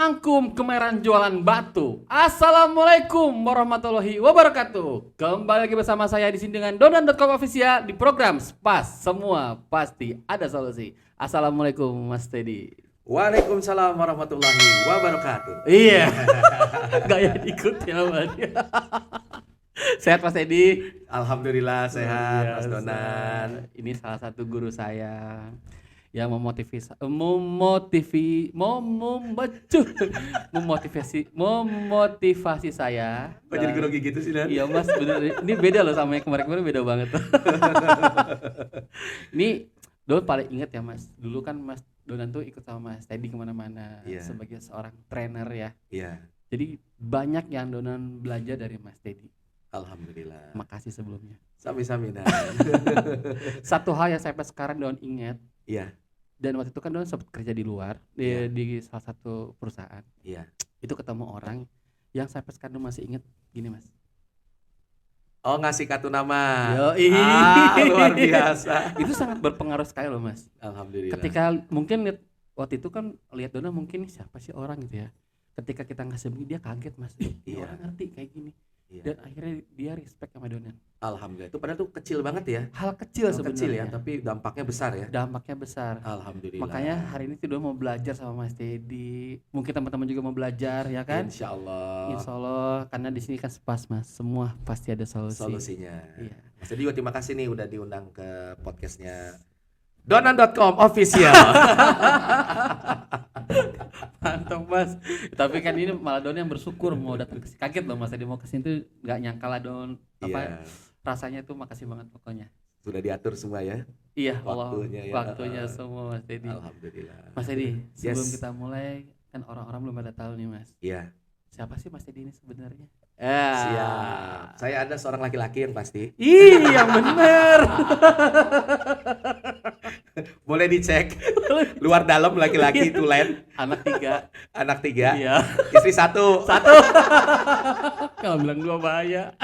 angkum kemeran jualan batu. Assalamualaikum warahmatullahi wabarakatuh. Kembali lagi bersama saya di sini dengan Donan.com Official di program Spas. Semua pasti ada solusi. Assalamualaikum Mas Teddy. Waalaikumsalam warahmatullahi wabarakatuh. Iya. Gaya ikutin sama dia. Sehat Mas Teddy? Alhamdulillah sehat Luar Mas biasa. Donan. Ini salah satu guru saya yang memotivasi saya. Kok jadi grogi gitu sih, Dan? Iya Mas, bener. Ini beda loh sama yang kemarin-kemarin, beda banget. Ini Don paling inget ya Mas. Dulu kan Mas Donan tuh ikut sama Mas Teddy kemana-mana Iya. sebagai seorang trainer ya. Iya, Jadi banyak yang Donan belajar dari Mas Teddy. alhamdulillah. Makasih sebelumnya. Sami-sami, Dan. Satu hal yang sampai sekarang Don inget, Iya, dan waktu itu kan Don sempat kerja di luar Iya. di salah satu perusahaan. iya. Itu ketemu orang yang sampai sekarang Don masih inget gini Mas. Oh, ngasih kartu nama. Yoi. Luar biasa. Itu sangat berpengaruh sekali loh Mas. Alhamdulillah. Ketika mungkin waktu itu kan lihat Donan mungkin nih siapa sih orang gitu ya. Ketika kita ngasih begini dia kaget Mas. Ini Iya. orang ngerti kayak gini. Iya. Dan akhirnya dia respect sama Donan. Alhamdulillah. Itu padahal tuh kecil banget ya. Hal kecil Hal kecil ya, sebenarnya. tapi dampaknya besar ya. Dampaknya besar. Alhamdulillah. Makanya hari ini tuh Donan mau belajar sama Mas Teddy. Mungkin teman-teman juga mau belajar ya kan? Insya Allah. Insya Allah, karena di sini kan Spas Mas, semua pasti ada solusi. Solusinya. Iya. Mas Dedi juga terima kasih nih udah diundang ke podcastnya Donan.com Official. Mantap Mas. Tapi kan ini malah Don yang bersyukur mau datang ke sini. Kaget loh Mas tadi mau ke sini tuh nggak nyangka lah Don. Apa Iya, rasanya tuh makasih banget pokoknya. sudah diatur semua ya. Iya, Allah Waktunya ya. waktunya semua Mas Teddy. Alhamdulillah. Mas Teddy, sebelum Yes. kita mulai kan orang-orang belum pada tahu nih Mas. Iya, Siapa sih Mas Teddy ini sebenarnya? siap. Saya ada seorang laki-laki yang pasti. Ih, yang bener. Boleh dicek. Luar dalam laki-laki tulen, Anak 3. anak 3, Iya. istri 1. Satu. Kalau bilang 2 bahaya.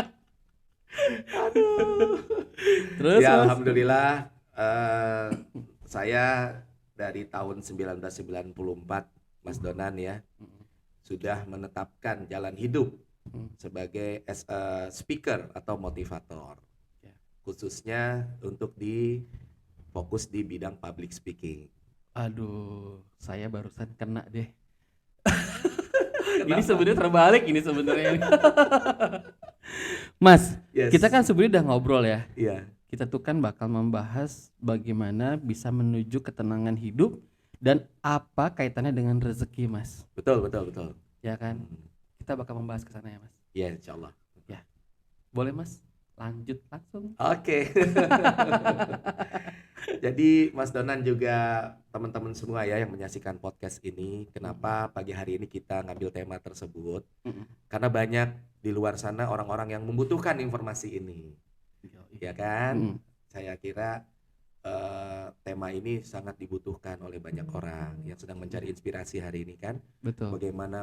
Terus Ya, Mas? alhamdulillah saya dari tahun 1994 Mas Donan ya sudah menetapkan jalan hidup sebagai speaker atau motivator. Ya. Khususnya untuk fokus di bidang public speaking. Aduh, saya barusan kena deh. Ini Kenapa? sebenarnya terbalik ini sebenarnya. Mas, Yes. kita kan sebenarnya udah ngobrol ya. Iya, Kita tuh kan bakal membahas bagaimana bisa menuju ketenangan hidup dan apa kaitannya dengan rezeki, Mas. betul, betul, betul. Ya kan? Kita bakal membahas ke sana ya, Mas. Ya, insya Allah. Boleh, Mas? Lanjut langsung. Oke. Jadi Mas Donan juga teman-teman semua ya yang menyaksikan podcast ini, kenapa pagi hari ini kita ngambil tema tersebut? Mm-mm. Karena banyak di luar sana orang-orang yang membutuhkan informasi ini, ya kan? Mm-mm. Saya kira tema ini sangat dibutuhkan oleh banyak orang yang sedang mencari inspirasi hari ini kan, Betul. bagaimana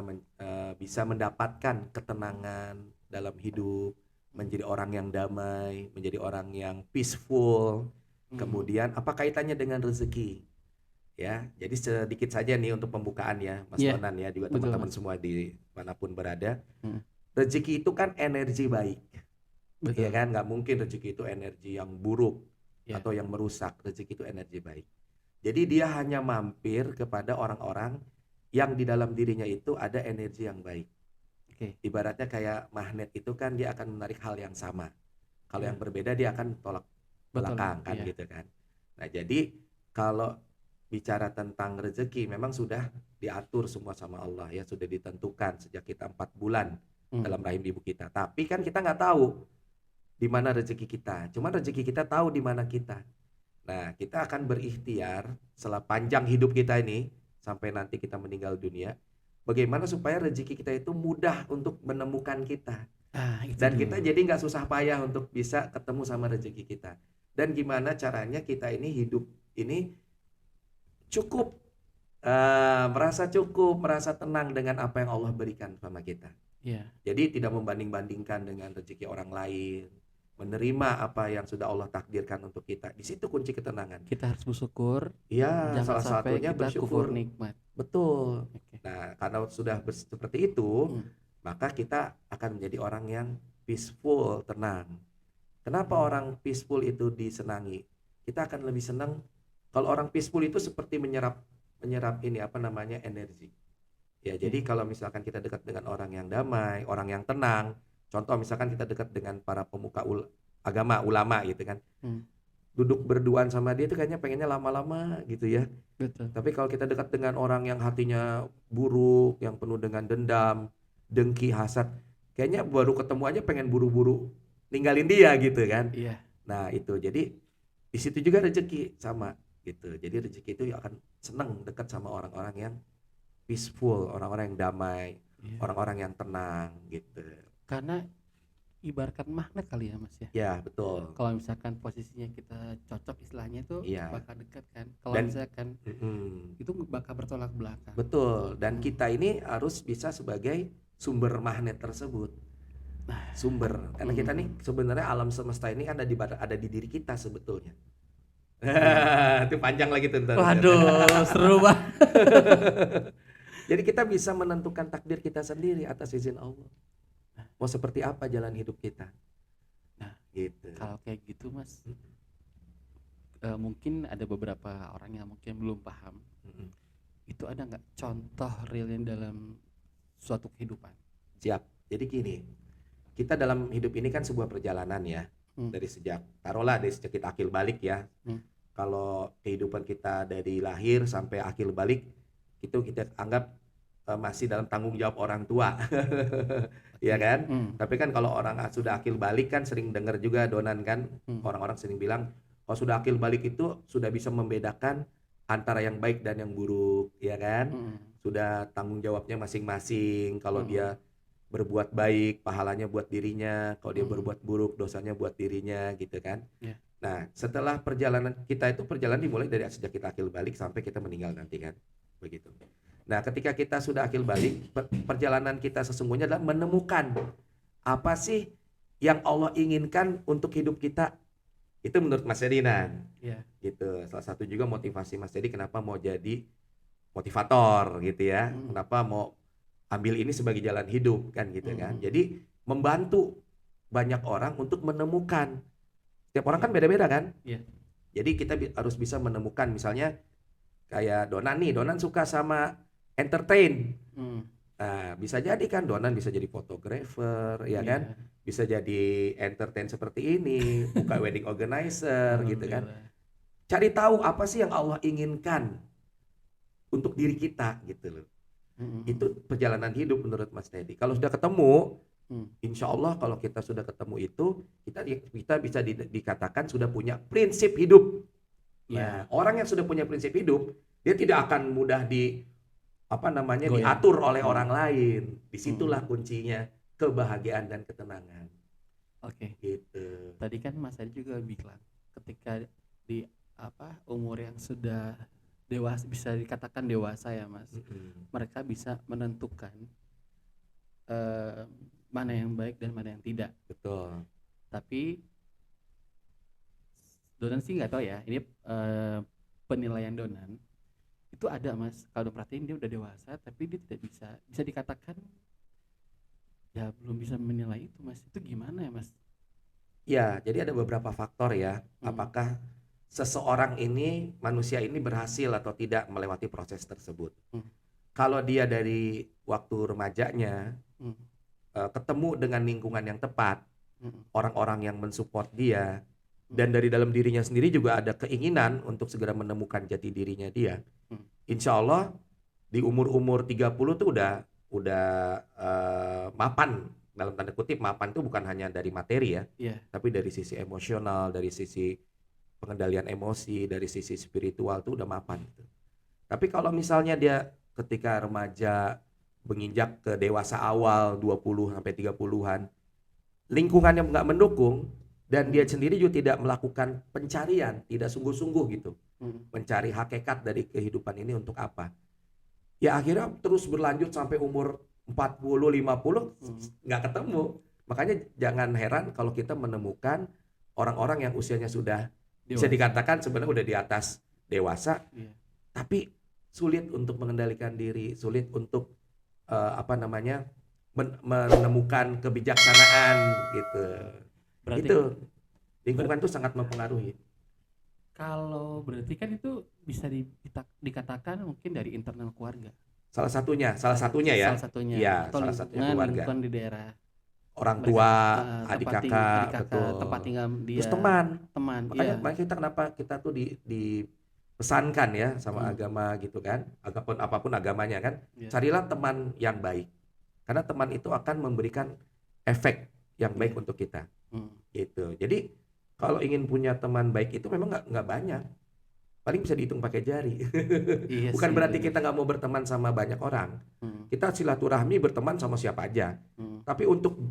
bisa mendapatkan ketenangan dalam hidup, menjadi orang yang damai, menjadi orang yang peaceful. Kemudian apa kaitannya dengan rezeki? Ya, jadi sedikit saja nih untuk pembukaan ya, Mas Iya, Donan ya, juga betul, teman-teman Mas. semua di manapun berada. Mm. Rezeki itu kan energi baik, Betul. ya kan? Nggak mungkin rezeki itu energi yang buruk Iya. atau yang merusak. Rezeki itu energi baik. Jadi dia hanya mampir kepada orang-orang yang di dalam dirinya itu ada energi yang baik. Oke. Ibaratnya kayak magnet itu kan dia akan menarik hal yang sama. Kalau Iya. yang berbeda dia akan tolak Betul, belakang kan iya. gitu kan. Nah, jadi kalau bicara tentang rezeki memang sudah diatur semua sama Allah ya, sudah ditentukan sejak kita 4 bulan dalam rahim ibu kita. Tapi kan kita nggak tahu di mana rezeki kita. Cuman rezeki kita tahu di mana kita. Nah, kita akan berikhtiar sepanjang hidup kita ini sampai nanti kita meninggal dunia, bagaimana supaya rezeki kita itu mudah untuk menemukan kita. Itu Dan dia. kita jadi nggak susah payah untuk bisa ketemu sama rezeki kita. Dan gimana caranya kita ini hidup ini cukup merasa tenang dengan apa yang Allah berikan sama kita. Iya. Jadi tidak membanding-bandingkan dengan rezeki orang lain. menerima apa yang sudah Allah takdirkan untuk kita. Di situ kunci ketenangan. Kita harus bersyukur, Ya, jangan salah sampai satunya kita kufur bersyukur. nikmat. Betul. Oke. Nah, karena sudah seperti itu, Hmm. maka kita akan menjadi orang yang peaceful, tenang. Kenapa orang peaceful itu disenangi? Kita akan lebih senang kalau orang peaceful itu seperti menyerap ini apa namanya energi. Ya, jadi kalau misalkan kita dekat dengan orang yang damai, orang yang tenang, contoh misalkan kita dekat dengan para pemuka agama, ulama gitu kan. Hmm. Duduk berduaan sama dia itu kayaknya pengennya lama-lama gitu ya. Betul. Tapi kalau kita dekat dengan orang yang hatinya buruk, yang penuh dengan dendam, dengki, hasad, kayaknya baru ketemu aja pengen buru-buru ninggalin dia gitu kan. Iya. Nah, itu. Jadi di situ juga rezeki sama gitu. Jadi rezeki itu akan senang dekat sama orang-orang yang peaceful, orang-orang yang damai, Iya. orang-orang yang tenang gitu. Karena ibaratkan magnet kali ya Mas ya. Ya, betul. Kalau misalkan posisinya kita cocok istilahnya itu Iya. bakal dekat kan. Kalau Dan- misalkan itu bakal bertolak belakang. Betul. Dan kita ini harus bisa sebagai sumber magnet tersebut. Sumber. Karena kita nih sebenarnya alam semesta ini kan ada di diri kita sebetulnya. Itu panjang lagi tuh. ntar. Waduh, seru banget. Jadi kita bisa menentukan takdir kita sendiri atas izin Allah. Mau seperti apa jalan hidup kita. Nah, gitu. Kalau kayak gitu Mas, mungkin ada beberapa orang yang mungkin belum paham. Itu ada nggak contoh realnya dalam suatu kehidupan? Siap. Jadi gini, kita dalam hidup ini kan sebuah perjalanan ya. Dari sejak kita akil balik ya. Kalau kehidupan kita dari lahir sampai akil balik, itu kita anggap masih dalam tanggung jawab orang tua. Iya kan? Tapi kan kalau orang sudah akil balik kan sering dengar juga Donan kan, orang-orang sering bilang kalau sudah akil balik itu sudah bisa membedakan antara yang baik dan yang buruk, ya kan? Sudah tanggung jawabnya masing-masing. Kalau dia berbuat baik, pahalanya buat dirinya. Kalau dia berbuat buruk, dosanya buat dirinya, gitu kan? Yeah. Nah, setelah perjalanan kita itu perjalanan dimulai dari sejak kita akil balik sampai kita meninggal nanti kan, begitu. Nah, ketika kita sudah akil balik, perjalanan kita sesungguhnya adalah menemukan apa sih yang Allah inginkan untuk hidup kita. Itu menurut Mas Ferdinand. Iya. Gitu. Salah satu juga motivasi Mas Dedi kenapa mau jadi motivator gitu ya. Kenapa mau ambil ini sebagai jalan hidup kan gitu kan. Jadi membantu banyak orang untuk menemukan. Setiap orang kan beda-beda kan. Iya. Jadi kita harus bisa menemukan misalnya kayak Donan nih, Donan suka sama entertain. Nah, bisa jadi kan Donan bisa jadi fotografer, ya kan? Bisa jadi entertain seperti ini, buka wedding organizer gitu kan. Cari tahu apa sih yang Allah inginkan untuk diri kita gitu loh. Itu perjalanan hidup menurut Mas Dedi. Kalau sudah ketemu, insya Allah kalau kita sudah ketemu itu, kita bisa dikatakan sudah punya prinsip hidup. Nah, orang yang sudah punya prinsip hidup, dia tidak akan mudah diatur oleh orang lain. Disitulah kuncinya kebahagiaan dan ketenangan. Oke. Gitu. Tadi kan Mas Adi juga bilang ketika di umur yang sudah dewasa, bisa dikatakan dewasa ya Mas, mereka bisa menentukan mana yang baik dan mana yang tidak. Betul. Tapi Donan sih nggak tahu ya, ini penilaian Donan itu ada Mas, kalau perhatiin dia udah dewasa tapi dia tidak bisa dikatakan ya belum bisa menilai itu Mas. Itu gimana ya Mas? Ya, jadi ada beberapa faktor ya. Apakah seseorang ini, manusia ini berhasil atau tidak melewati proses tersebut. Kalau dia dari waktu remajanya ketemu dengan lingkungan yang tepat, orang-orang yang mensupport dia, dan dari dalam dirinya sendiri juga ada keinginan untuk segera menemukan jati dirinya dia. Insya Allah di umur-umur 30 tuh udah mapan, dalam tanda kutip mapan itu bukan hanya dari materi ya, tapi dari sisi emosional, dari sisi pengendalian emosi, dari sisi spiritual tuh udah mapan gitu. Tapi kalau misalnya dia ketika remaja menginjak ke dewasa awal 20 sampai 30-an, lingkungannya nggak mendukung dan dia sendiri juga tidak melakukan pencarian, tidak sungguh-sungguh gitu. Mencari hakikat dari kehidupan ini untuk apa. Ya akhirnya terus berlanjut sampai umur 40, 50 nggak ketemu. Makanya jangan heran kalau kita menemukan orang-orang yang usianya sudah bisa Dewasa. dikatakan sebenarnya udah di atas dewasa, Iya. tapi sulit untuk mengendalikan diri, sulit untuk menemukan kebijaksanaan gitu. Berarti Itu lingkungan tuh sangat mempengaruhi. kalau berarti kan itu bisa dikatakan mungkin dari internal keluarga. Salah satunya ya. Salah satunya. Iya, Atau salah satunya lingkungan, keluarga. lingkungan di daerah. Orang Mereka, tua, tempat adik adik kakak, kakak, betul. tempat tinggal dia. Terus teman. Teman. Makanya Iya. kita kenapa kita tuh dipesankan ya sama Hmm. agama gitu kan. Apapun agamanya kan. Iya. Carilah teman yang baik. Karena teman itu akan memberikan efek yang baik Iya. untuk kita. Hmm. Gitu. Jadi kalau ingin punya teman baik itu memang nggak banyak. Paling bisa dihitung pakai jari. Iya Bukan sih, berarti bener. kita nggak mau berteman sama banyak orang. Hmm. Kita silaturahmi berteman sama siapa aja. Hmm. Tapi untuk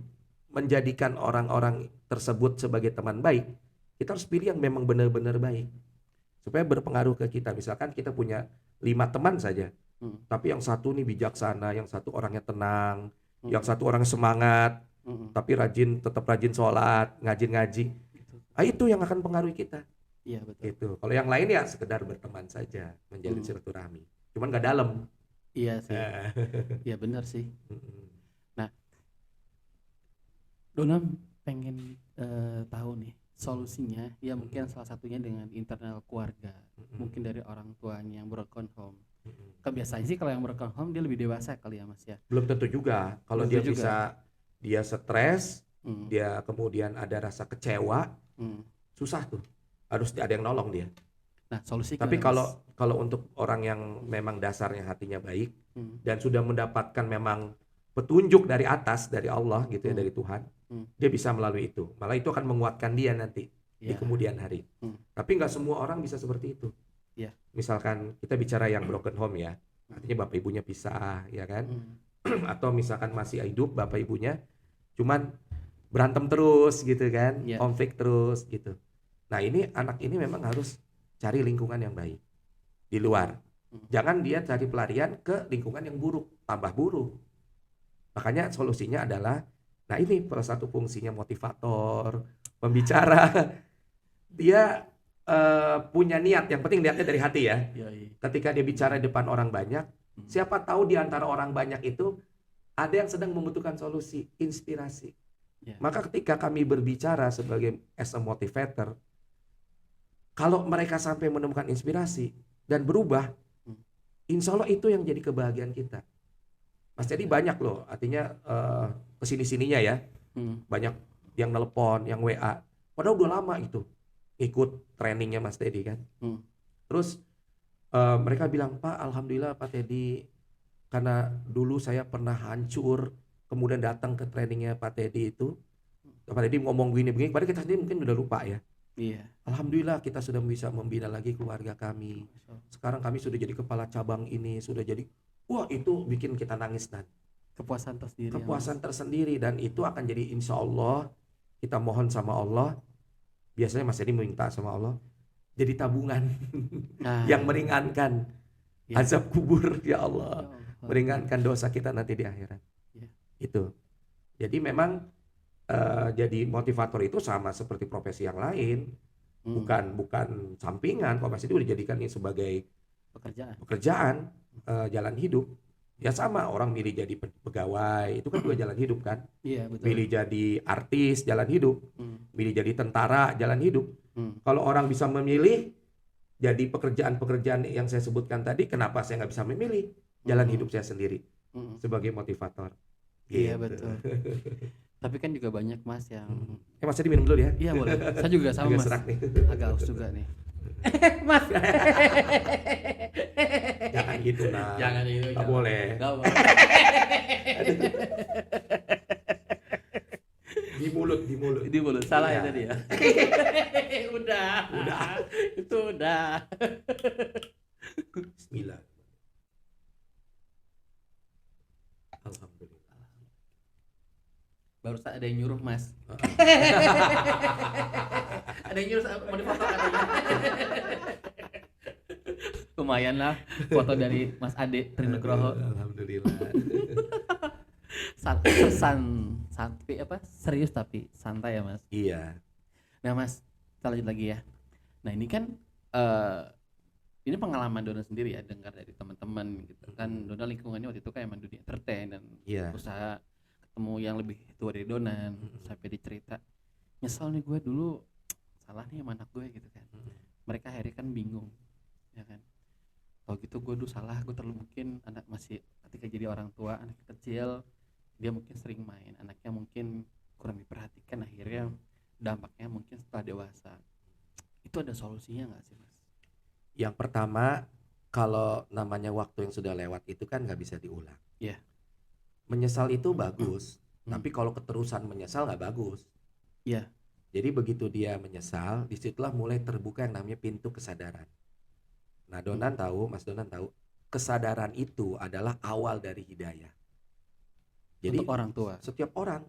menjadikan orang-orang tersebut sebagai teman baik, kita harus pilih yang memang benar-benar baik. Supaya berpengaruh ke kita. Misalkan kita punya 5 teman saja. Tapi yang satu nih bijaksana, yang satu orangnya tenang, yang satu orangnya semangat, tapi tetap rajin sholat, ngaji. Gitu. Itu yang akan pengaruhi kita. Iya betul. Gitu. Kalau yang lain ya sekedar berteman saja, menjalin silaturahmi. Cuman nggak dalam. Iya sih. Iya benar sih. Mm-mm. Dona pengen tahu nih solusinya. Ya mungkin salah satunya dengan internal keluarga. Mungkin dari orang tuanya yang broken home. Kebiasaan sih kalau yang broken home dia lebih dewasa kali ya Mas ya. Belum tentu juga. Kalau Belum dia tentu juga. bisa, dia stres, Hmm. dia kemudian ada rasa kecewa, Hmm. susah tuh. Harus ada yang nolong dia. Nah solusi Tapi gimana, Mas? kalau untuk orang yang memang dasarnya hatinya baik Hmm. dan sudah mendapatkan memang petunjuk dari atas, dari Allah gitu ya, dari Tuhan, dia bisa melalui itu. Malah itu akan menguatkan dia nanti di Ya. kemudian hari. Tapi nggak semua orang bisa seperti itu. Ya. Misalkan kita bicara yang broken home ya, artinya bapak ibunya pisah, ya kan? Atau misalkan masih hidup bapak ibunya, cuman berantem terus gitu kan, Ya. konflik terus gitu. Nah anak ini memang harus cari lingkungan yang baik di luar. Jangan dia cari pelarian ke lingkungan yang buruk, tambah buruk. Makanya solusinya adalah, nah ini salah satu fungsinya motivator, pembicara. Dia punya niat, yang penting niatnya dari hati ya. Yoi. Ketika dia bicara di depan orang banyak, siapa tahu di antara orang banyak itu ada yang sedang membutuhkan solusi, inspirasi. Ya. Maka ketika kami berbicara sebagai as a motivator, kalau mereka sampai menemukan inspirasi dan berubah, insya Allah itu yang jadi kebahagiaan kita. Mas, jadi banyak loh, artinya kesini-sininya ya, banyak yang nelpon, yang WA, padahal udah lama itu ikut trainingnya Mas Teddy kan. Terus mereka bilang, Pak, alhamdulillah Pak Teddy, karena dulu saya pernah hancur, kemudian datang ke trainingnya Pak Teddy itu, Pak Teddy ngomong begini-begini, padahal kita sendiri mungkin udah lupa ya. Iya. Alhamdulillah kita sudah bisa membina lagi keluarga kami. Sekarang kami sudah jadi kepala cabang ini, sudah jadi, wah itu bikin kita nangis dan Kepuasan tersendiri. kepuasan tersendiri, dan itu akan jadi insya Allah kita mohon sama Allah. Biasanya Mas Edi minta sama Allah jadi tabungan Nah, yang meringankan ya. azab kubur ya Allah, Ya Allah. meringankan dosa kita nanti di akhirat. Ya. Itu. Jadi memang jadi motivator itu sama seperti profesi yang lain, bukan sampingan. Kalau Mas Edi udah dijadikan ini sebagai pekerjaan, jalan hidup. Ya sama, orang milih jadi pegawai itu kan juga jalan hidup kan. Iya betul. Milih jadi artis jalan hidup, milih jadi tentara jalan hidup. Kalau orang bisa memilih jadi pekerjaan-pekerjaan yang saya sebutkan tadi, kenapa saya nggak bisa memilih jalan hidup saya sendiri sebagai motivator? Iya Gitu. betul. Tapi kan juga banyak Mas yang Mas Edi minum dulu ya. Iya boleh. Saya juga sama Agak Mas. serak nih. Agak haus juga nih. Mas. Jangan gitu nah. Jangan itu. Nggak boleh. Nggak boleh. Di mulut. Di mulut. Salah Iya. ya tadi ya. Udah. Itu udah. Bismillah. Alhamdulillah. Barusan ada yang nyuruh Mas. Ada yang nyuruh mau difoto katanya. Lumayan lah foto dari Mas Ade Trinugroho. Alhamdulillah. Satu pesan serius tapi santai ya Mas. Iya. Nah Mas, kita lanjut lagi ya. Nah ini kan eh ini pengalaman Dona sendiri ya, dengar dari teman-teman gitu kan. Dona lingkungannya waktu itu kan emang dunia entertain dan Iya. usaha ketemu yang lebih tua dari Donan sampai dicerita nyesel nih gue dulu salah nih sama anak gue gitu kan. Mereka akhirnya kan bingung ya kan. Oh gitu gue dulu salah, gue terlalu mungkin anak masih ketika jadi orang tua anak kecil dia mungkin sering main, anaknya mungkin kurang diperhatikan, akhirnya dampaknya mungkin setelah dewasa. Itu ada solusinya nggak sih Mas? Yang pertama, kalau namanya waktu yang sudah lewat itu kan nggak bisa diulang. Iya. Menyesal itu bagus, Hmm. tapi kalau keterusan menyesal nggak bagus. Iya. Jadi begitu dia menyesal, disitulah mulai terbuka yang namanya pintu kesadaran. Nah, Mas Donan tahu, kesadaran itu adalah awal dari hidayah. Jadi Untuk orang tua. setiap orang,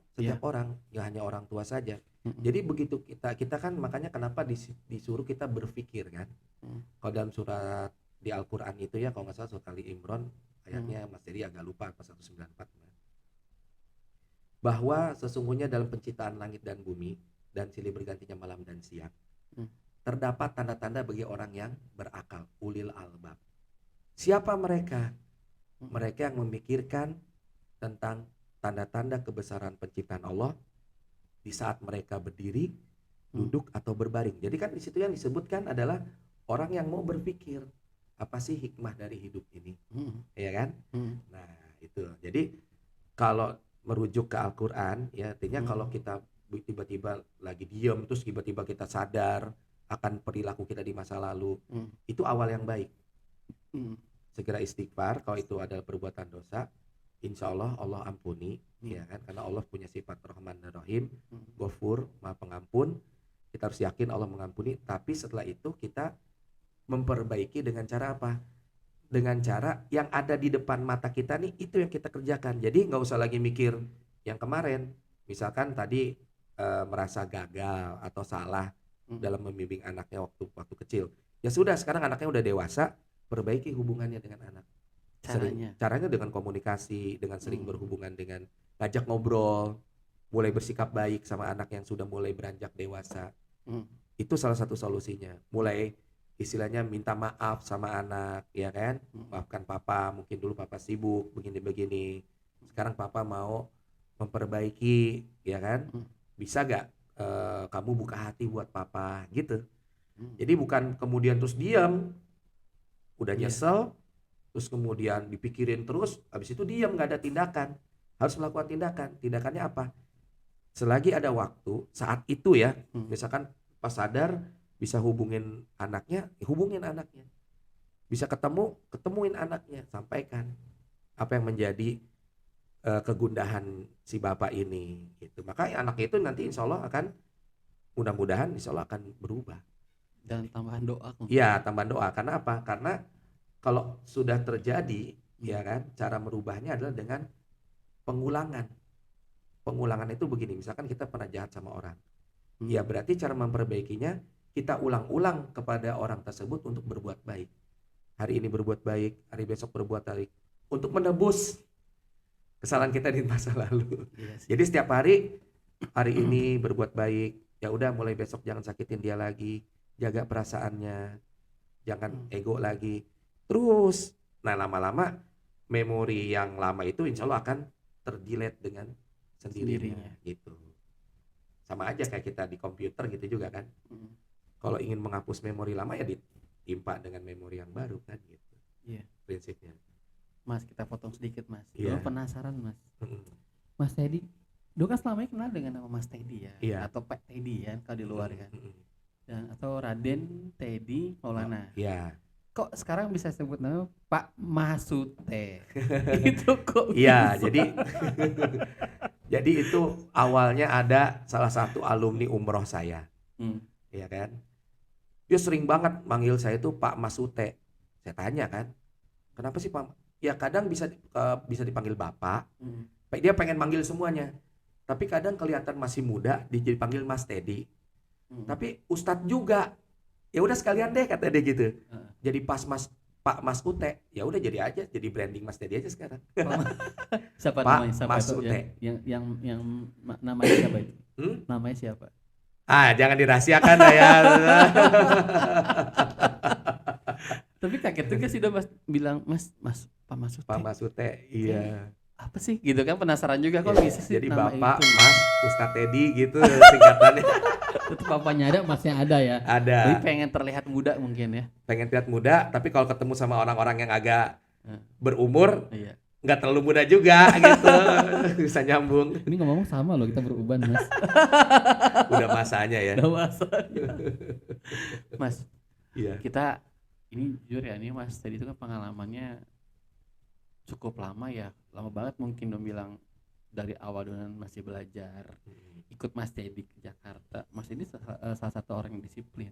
nggak hanya orang tua saja. Mm-mm. Jadi begitu kita kan makanya kenapa disuruh kita berpikir kan. Kalau dalam surat di Al-Qur'an itu ya, kalau nggak salah surat Ali Imran ayatnya Mas Dedi agak lupa apa 194. Bahwa sesungguhnya dalam penciptaan langit dan bumi dan silih bergantinya malam dan siang, terdapat tanda-tanda bagi orang yang berakal, ulil albab. Siapa mereka? Mereka yang memikirkan tentang tanda-tanda kebesaran penciptaan Allah di saat mereka berdiri, duduk atau berbaring. Jadi kan di situ yang disebutkan adalah orang yang mau berpikir apa sih hikmah dari hidup ini, ya kan? Nah itu. Jadi kalau merujuk ke Al-Quran, ya artinya kalau kita tiba-tiba lagi diam terus tiba-tiba kita sadar akan perilaku kita di masa lalu, itu awal yang baik. Segera istighfar kalau itu adalah perbuatan dosa. Insya Allah Allah ampuni, ya kan? Karena Allah punya sifat Rahman dan Rahim, Ghafur, Maha Pengampun. Kita harus yakin Allah mengampuni. Tapi setelah itu kita memperbaiki dengan cara apa? Dengan cara yang ada di depan mata kita nih, itu yang kita kerjakan. Jadi nggak usah lagi mikir yang kemarin. Misalkan tadi merasa gagal atau salah dalam membimbing anaknya waktu kecil. Ya sudah, sekarang anaknya udah dewasa, perbaiki hubungannya dengan anak. Caranya dengan komunikasi, dengan sering berhubungan, dengan ngajak ngobrol, mulai bersikap baik sama anak yang sudah mulai beranjak dewasa. Itu salah satu solusinya. Mulai istilahnya minta maaf sama anak, ya kan? Maafkan papa, mungkin dulu papa sibuk begini-begini. Sekarang papa mau memperbaiki, ya kan? Bisa gak kamu buka hati buat papa gitu. Jadi bukan kemudian terus diam, udah nyesel, terus kemudian dipikirin terus, habis itu diam, nggak ada tindakan. Harus melakukan tindakan. Tindakannya apa? Selagi ada waktu, saat itu ya, misalkan pas sadar bisa hubungin anaknya, hubungin anaknya. Bisa ketemuin anaknya, sampaikan apa yang menjadi kegundahan si bapak ini gitu. Maka anaknya itu nanti insya Allah akan, mudah-mudahan insya Allah akan berubah. Dan tambahan doa. Iya, tambahan doa. Karena apa? Karena kalau sudah terjadi, ya kan, cara merubahnya adalah dengan pengulangan. Pengulangan itu begini, misalkan kita pernah jahat sama orang, ya berarti cara memperbaikinya kita ulang-ulang kepada orang tersebut untuk berbuat baik. Hari ini berbuat baik, hari besok berbuat baik, untuk menebus kesalahan kita di masa lalu. Jadi setiap hari ini berbuat baik, ya udah mulai besok jangan sakitin dia lagi, jaga perasaannya, jangan ego lagi. Terus, nah lama-lama memori yang lama itu insya Allah akan terdelete dengan sendirinya gitu. Sama aja kayak kita di komputer gitu juga kan. Kalau ingin menghapus memori lama ya ditimpa dengan memori yang baru kan gitu. Iya. Prinsipnya. Mas, kita potong sedikit Mas. Iya. Gue penasaran Mas. Mas Teddy, Dok kan selama ini kenal dengan nama Mas Teddy ya, Iya. atau Pak Teddy ya kalau di luar kan. Dan atau Raden Teddy Maulana. Iya. Kok sekarang bisa sebut nama Pak Masute? Itu kok Iya, bisa? jadi itu awalnya ada salah satu alumni umroh saya. Iya kan? Dia sering banget manggil saya itu Pak Masute. Saya tanya kan, kenapa sih Pak? Ya kadang bisa dipanggil Bapak. Dia pengen manggil semuanya. Tapi kadang kelihatan masih muda, dipanggil Mas Teddy. Tapi Ustadz juga. Ya udah sekalian deh kata dia gitu. Jadi pas Mas Pak Mas Ute, ya udah jadi branding Mas Dedi aja sekarang. Siapa Pak namanya? Siapa Mas itu? Ute. Namanya siapa itu? Hmm? Namanya siapa? Jangan dirahasiakan ya. Tapi kaget juga sih udah Mas bilang Pak Mas Ute. Pak Mas Ute, iya. Apa sih? Gitu kan penasaran juga kok Iya, bisa sih jadi nama Bapak, itu. Mas, Ustadz Teddy gitu singkatannya. Tetap bapaknya ada, masnya ada ya. Ada. Tapi pengen terlihat muda mungkin ya. Pengen terlihat muda, tapi kalau ketemu sama orang-orang yang agak Nah, berumur, iya. nggak terlalu muda juga gitu. Bisa nyambung. Ini ngomong sama loh, kita beruban Mas. Udah masanya ya. Udah masanya. Mas, Iya. kita ini jujur ya, ini Mas tadi itu kan pengalamannya cukup lama ya, lama banget mungkin dong bilang dari awal Donan masih belajar, ikut Mas Teddy ke Jakarta. Mas ini salah satu orang yang disiplin.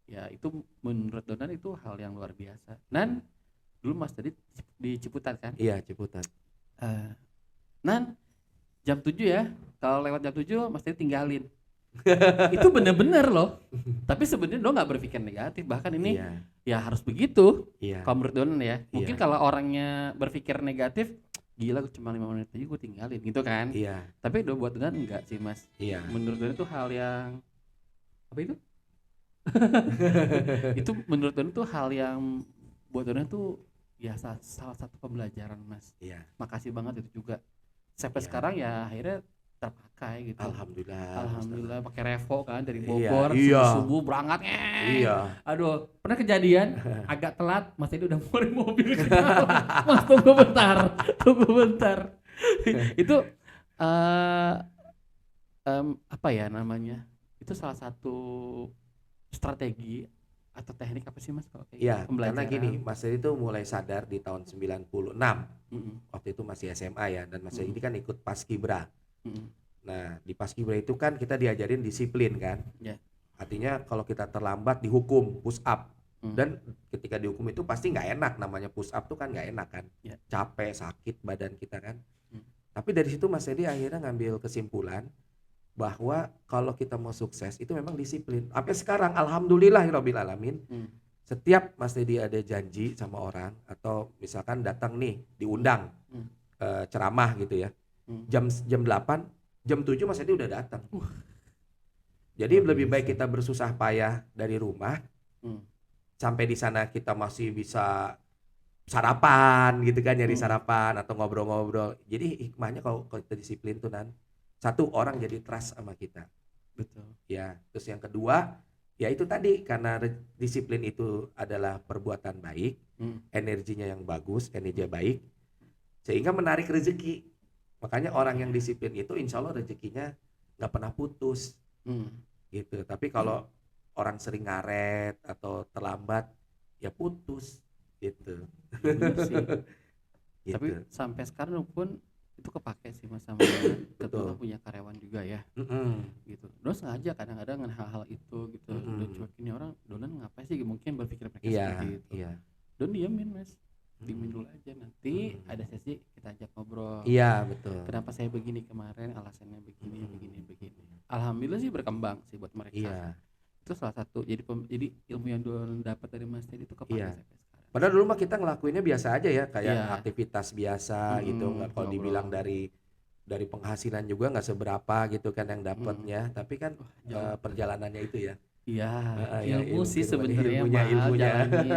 Ya itu menurut Donan itu hal yang luar biasa. Dan dulu Mas Teddy di Ciputat kan? Iya, Ciputat. Nan jam 7 ya, kalau lewat jam 7 Mas Teddy tinggalin. Itu bener-bener loh. Tapi sebenarnya lo nggak berpikir negatif, bahkan ini Iya, ya harus begitu. iya. Kalau menurut Donan ya, mungkin Iya. kalau orangnya berpikir negatif, gila gue cuma 5 menit aja gue tinggalin gitu kan. Iya, Tapi udah buat Donan enggak sih Mas. iya. Menurut Donan itu hal yang apa itu? Itu menurut Donan itu hal yang buat Donan tuh ya salah satu pembelajaran Mas. Iya. Makasih banget itu juga. Sampai Iya. sekarang ya akhirnya terpakai gitu. Alhamdulillah. Pakai Revo kan dari Iya, Bogor iya. subuh berangkat. Iya. Aduh, pernah kejadian agak telat, Mas Teddy udah mulai mobil ke jalan. Mas tunggu bentar. Itu apa ya namanya? Itu salah satu strategi atau teknik apa sih Mas kalau kayak Iya, gitu? karena gini, Pembelajaran. Mas Dedi tuh mulai sadar di tahun 96. Mm-mm, Waktu itu masih SMA ya, dan Mas Dedi kan ikut Paskibra. mm-mm. Nah, di Paskibra itu kan kita diajarin disiplin kan. Ya. Artinya kalau kita terlambat dihukum push up. Mm. Dan ketika dihukum itu pasti nggak enak, namanya push up tuh kan nggak enak kan. Ya. Capek, sakit badan kita kan. Mm. Tapi dari situ Mas Dedi akhirnya ngambil kesimpulan bahwa kalau kita mau sukses itu memang disiplin. Sampai sekarang alhamdulillahirabbil alamin. Mm. Setiap Mas Dedi ada janji sama orang atau misalkan datang nih diundang ceramah gitu ya. Mm. Jam 8, jam 7 Mas Dedi udah datang. Jadi Luar lebih baik biasa. kita bersusah payah dari rumah Mm. sampai di sana kita masih bisa sarapan gitu kan, nyari Mm. sarapan atau ngobrol-ngobrol. Jadi hikmahnya kalau kita disiplin tuh satu orang jadi trust sama kita. Betul. Ya, terus yang kedua, ya itu tadi karena disiplin itu adalah perbuatan baik, energinya yang bagus, energi baik, sehingga menarik rezeki. Makanya orang yang disiplin itu insya Allah rezekinya nggak pernah putus, gitu. Tapi kalau orang sering ngaret atau terlambat, ya putus, gitu. Bener sih. Gitu. Tapi sampai sekarang pun itu kepake sih Mas sama kebetulan punya karyawan juga ya. Gitu. Terus sengaja kadang-kadang dengan hal-hal itu gitu. Udah cuekin orang, Donan ngapain sih mungkin berpikir mereka seperti itu. Iya. Don diamin Mas. Diemin dulu aja, nanti ada sesi kita ajak ngobrol. Iya, betul. Kenapa saya begini kemarin, alasannya begini. Alhamdulillah sih berkembang sih buat mereka. Iya. Itu salah satu jadi ilmu yang Don dapat dari Mas Teddy itu kepake Iya. sampai sekarang. Padahal dulu mah kita ngelakuinnya biasa aja ya, kayak Iya. aktivitas biasa gitu. Nggak, kalau ngobrol. dibilang dari penghasilan juga nggak seberapa gitu kan yang dapatnya. Tapi kan jauh. perjalanannya itu ya. Iya, Ya, ilmu sih sebenarnya ilmunya. jalanin,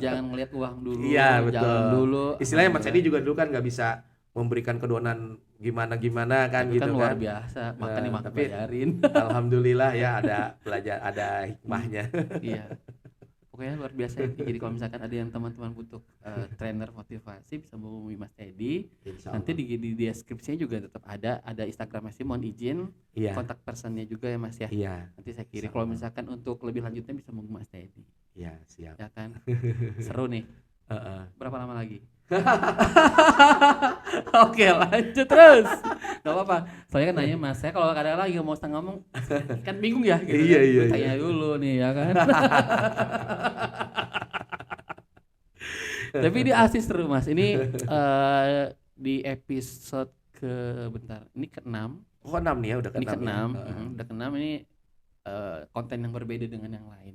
jangan ngelihat uang dulu, Iya, betul. jalan dulu. Istilahnya Mas Edi Alhamdulillah. juga dulu kan nggak bisa memberikan kedonan gimana kan Tapi gitu kan kan. luar biasa, makan Nah, dimakan tapi bayarin. Alhamdulillah ya ada hikmahnya. Iya, pokoknya luar biasa ya. Jadi kalau misalkan ada yang teman-teman butuh trainer motivasi bisa menghubungi Mas Teddy. Insya Nanti Allah. di deskripsinya juga tetap ada Instagramnya sih, mohon izin Iya. kontak personnya juga ya Mas ya. Iya. Nanti saya kirim. Sama. Kalau misalkan untuk lebih lanjutnya bisa menghubungi Mas Teddy, Iya, siap. ya kan? Seru nih. Heeh. Berapa lama lagi? Oke, lanjut terus. Gak apa-apa. Soalnya kan nanya Mas, saya kalau kadang lagi mau setengah ngomong kan bingung ya gitu. Iya, kan. iya, Gue tanya dulu nih ya kan. Tapi ini asli seru Mas. Ini di episode ini ke-6. Oh, 6 nih ya, udah ke Ini 6 ke-6. ya. Udah ke-6 ini konten yang berbeda dengan yang lain.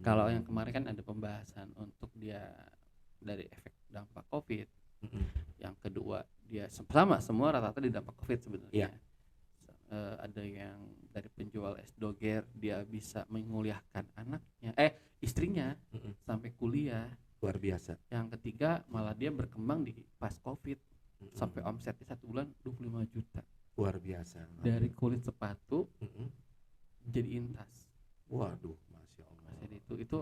Kalau yang kemarin kan ada pembahasan untuk dia dari efek dampak COVID. Mm-mm. Yang kedua dia sama semua rata-rata di dampak COVID sebenarnya. Iya. Ada yang dari penjual es doger dia bisa menguliahkan anaknya, istrinya Mm-mm. sampai kuliah. Luar biasa. Yang ketiga malah dia berkembang di pas COVID Mm-mm. sampai omsetnya 1 bulan 25 juta Luar biasa. dari kulit sepatu Mm-mm. jadiin tas. Waduh, masya Allah. Mas itu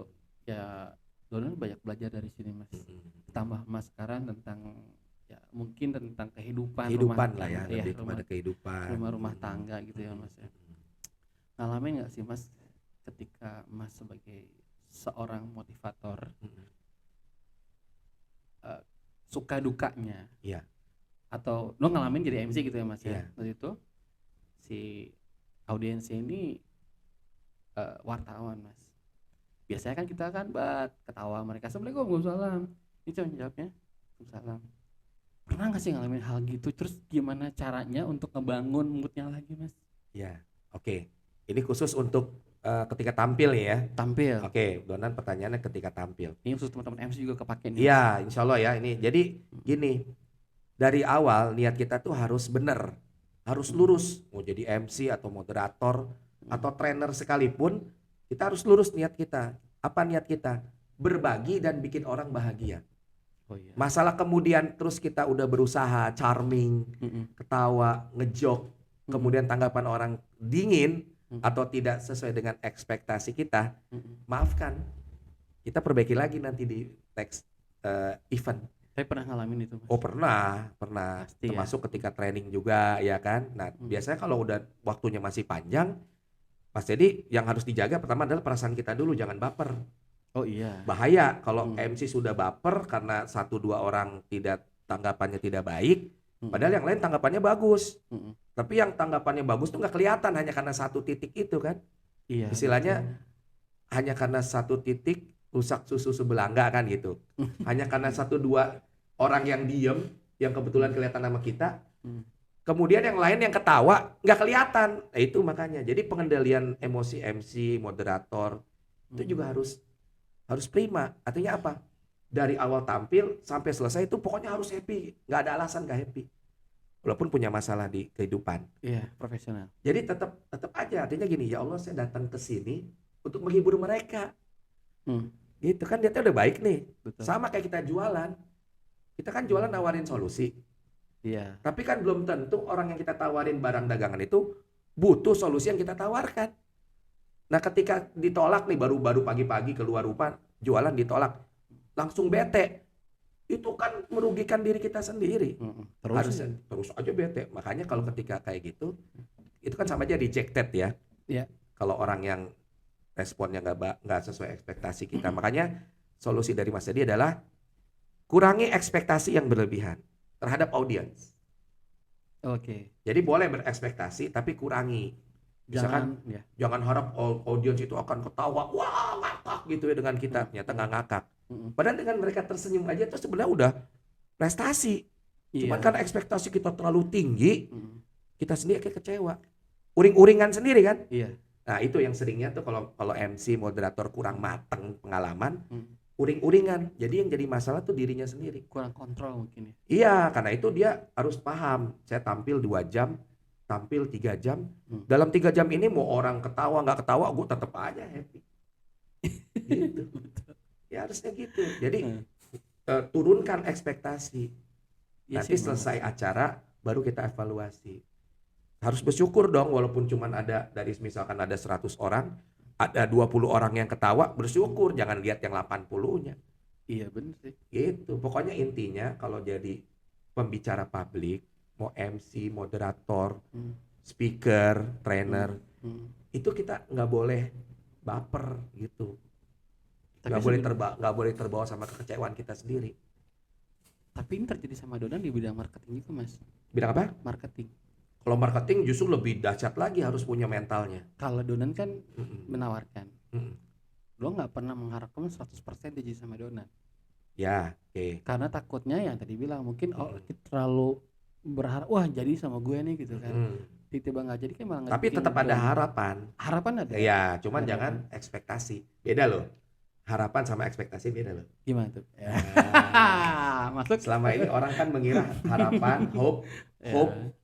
ya Donan banyak belajar dari sini Mas. Mm-mm. Tambah Mas sekarang tentang ya mungkin tentang kehidupan Kehidupan rumah lah ya, tangga, lebih kepada kehidupan. rumah tangga gitu ya Mas ya. Ngalamin nggak sih Mas ketika Mas sebagai seorang motivator suka dukanya? Iya. Atau lo ngalamin jadi MC gitu ya Mas ya. Iya. Waktu itu si audiens ini wartawan Mas. Biasanya kan kita kan ketawa mereka, Assalamualaikum, Waalaikumsalam. Ini cuma jawabnya Waalaikumsalam. Pernah nggak sih ngalamin hal gitu? Terus gimana caranya untuk ngebangun moodnya lagi Mas? Ya, oke. Ini khusus untuk ketika tampil ya. Tampil. Oke, Donan pertanyaannya ketika tampil. Ini khusus teman-teman MC juga kepake nih. Iya, insya Allah ya ini. Jadi gini, dari awal niat kita tuh harus benar, harus lurus. Mau jadi MC atau moderator atau trainer sekalipun, kita harus lurus niat kita. Apa niat kita? Berbagi dan bikin orang bahagia. Oh iya. Masalah kemudian terus kita udah berusaha charming, ketawa, ngejok, kemudian tanggapan orang dingin atau tidak sesuai dengan ekspektasi kita, maafkan. Kita perbaiki lagi nanti di next event. Saya pernah ngalamin itu Mas. Oh pernah. Pasti, termasuk ketika training juga ya kan. Nah biasanya kalau udah waktunya masih panjang, Mas Dedi yang harus dijaga pertama adalah perasaan kita dulu, jangan baper. Oh iya. Bahaya kalau MC sudah baper karena 1-2 orang tanggapannya tidak baik, padahal yang lain tanggapannya bagus. Tapi yang tanggapannya bagus tuh nggak kelihatan hanya karena 1 titik itu kan. Iya. Istilahnya hanya karena 1 titik rusak susu sebelangga kan gitu. Hanya karena 1-2 orang yang diem, yang kebetulan kelihatan sama kita. Kemudian yang lain yang ketawa nggak kelihatan. Nah, itu makanya. Jadi pengendalian emosi MC, moderator itu juga harus prima. Artinya apa? Dari awal tampil sampai selesai itu pokoknya harus happy. Nggak ada alasan nggak happy. Walaupun punya masalah di kehidupan. Iya, profesional. Jadi tetap aja. Artinya gini, ya Allah saya datang ke sini untuk menghibur mereka. Gitu kan niatnya udah baik nih. Betul. Sama kayak kita jualan. Kita kan jualan nawarin solusi. Iya. Tapi kan belum tentu orang yang kita tawarin barang dagangan itu butuh solusi yang kita tawarkan. Nah ketika ditolak nih baru pagi-pagi keluar rumah jualan ditolak, langsung bete. Itu kan merugikan diri kita sendiri. Harusnya terus aja bete. Makanya kalau ketika kayak gitu, itu kan sama aja rejected ya. Iya. Kalau orang yang responnya nggak sesuai ekspektasi kita. Makanya solusi dari Mas Dedi adalah kurangi ekspektasi yang berlebihan terhadap audiens. Oke. Jadi boleh berekspektasi tapi kurangi. Misalkan jangan harap audiens itu akan ketawa, wah ngakak gitu ya dengan kita. Ternyata nggak ngakak. Padahal dengan mereka tersenyum aja itu sebenarnya udah prestasi. Cuman karena ekspektasi kita terlalu tinggi, kita sendiri kayak kecewa. Uring-uringan sendiri kan? Iya. Nah itu yang seringnya tuh kalau MC moderator kurang mateng pengalaman, uring-uringan. Jadi yang jadi masalah tuh dirinya sendiri. Kurang kontrol mungkin ya. Iya, karena itu dia harus paham. Saya tampil 2 jam, tampil 3 jam. Dalam 3 jam ini mau orang ketawa nggak ketawa, gue tetap aja happy. Gitu. Ya harusnya gitu. Jadi turunkan ekspektasi. Nanti selesai acara baru kita evaluasi. Harus bersyukur dong walaupun cuman ada dari misalkan ada 100 orang, ada 20 orang yang ketawa, bersyukur, jangan lihat yang 80-nya. Iya benar sih. Gitu. Pokoknya intinya kalau jadi pembicara publik, mau MC, moderator, speaker, trainer, itu kita nggak boleh baper gitu. Nggak boleh terbawa sama kekecewaan kita sendiri. Tapi ini terjadi sama Donan di bidang marketing juga Mas. Bidang apa? Marketing. Kalau marketing justru lebih dahsyat lagi, harus punya mentalnya. Kalau Donan kan menawarkan. Lo nggak pernah mengharapkan 100% jadi sama Donan. Ya, oke. Karena takutnya yang tadi bilang mungkin kita terlalu berharap, wah jadi sama gue nih gitu kan. tiba-tiba nggak jadi kan malah Tapi bikin tetap ada down. harapan. Harapan ada. Ya, cuman Harapan. jangan ekspektasi. Beda loh. Harapan sama ekspektasi beda loh. Gimana tuh? Ya. Nah, Masuk. selama ini orang kan mengira harapan, hope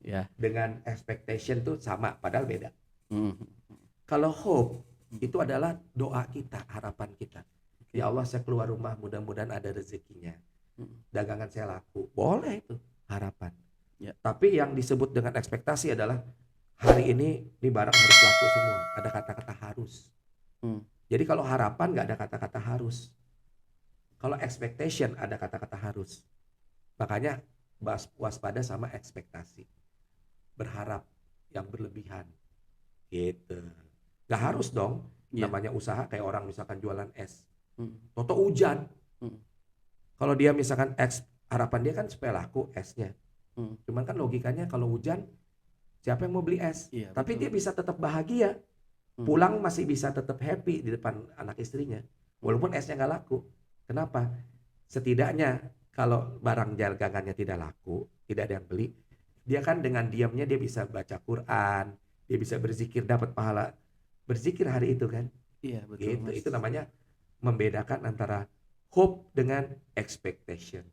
Ya. dengan expectation tuh sama, padahal beda. Hmm. Kalau hope itu adalah doa kita, harapan kita. Oke. Ya Allah, saya keluar rumah, mudah-mudahan ada rezekinya. Hmm. Dagangan saya laku. Boleh itu harapan. Ya. Tapi yang disebut dengan ekspektasi adalah hari ini barang harus laku semua. Ada kata-kata harus. Hmm. Jadi kalau harapan nggak ada kata-kata harus. Kalau expectation ada kata-kata harus. Makanya waspada sama ekspektasi. Berharap yang berlebihan. Gitu. Gak harus dong. Iya. Namanya usaha kayak orang misalkan jualan es. Hmm. Toto hujan. Hmm. Kalau dia misalkan harapan dia kan supaya laku esnya. Hmm. Cuman kan logikanya kalau hujan siapa yang mau beli es? Iya, Tapi betul. dia bisa tetap bahagia. Pulang masih bisa tetap happy di depan anak istrinya. Walaupun esnya nggak laku. Kenapa? Setidaknya kalau barang dagangannya tidak laku, tidak ada yang beli, dia kan dengan diamnya dia bisa baca Quran, dia bisa berzikir, dapat pahala berzikir hari itu kan. Iya, betul. Gitu. Mas. Itu namanya membedakan antara hope dengan expectation.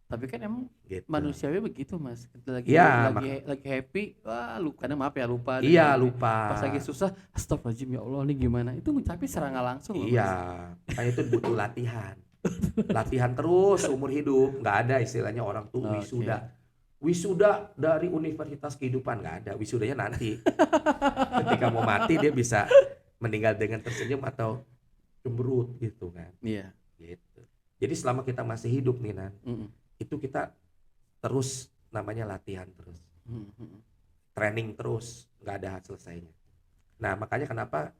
Tapi kan emang Gitu. manusiawi begitu, Mas. Kita Ya, lagi happy, wah kadang maaf ya lupa. Iya, Dan lupa. pas lagi susah, astagfirullahaladzim ya Allah, ini gimana? Itu mencapai secara nggak langsung loh, Iya, Mas. makanya itu butuh latihan. Latihan terus umur hidup. Nggak ada istilahnya orang tuh Oke. wisuda. Wisuda dari Universitas Kehidupan nggak ada. Wisudanya nanti. Ketika mau mati dia bisa meninggal dengan tersenyum atau cemberut gitu kan. Iya. Gitu. Jadi selama kita masih hidup nih Nan, Mm-mm. itu kita terus namanya latihan terus. Mm-mm. Training terus, nggak ada selesainya. Nah makanya kenapa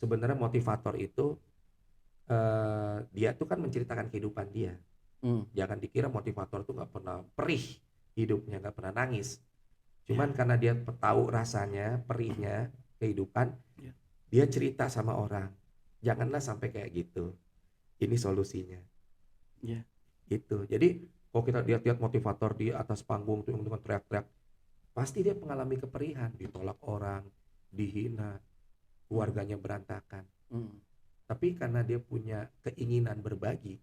sebenarnya motivator itu dia tuh kan menceritakan kehidupan dia. Jangan dikira motivator tuh nggak pernah perih hidupnya, nggak pernah nangis. Cuman karena dia tahu rasanya perihnya kehidupan, dia cerita sama orang. Janganlah sampai kayak gitu. Ini solusinya. Gitu. Jadi kalau kita lihat motivator di atas panggung tuh dengan teriak-teriak, pasti dia mengalami keperihan, ditolak orang, dihina, keluarganya berantakan. Tapi karena dia punya keinginan berbagi,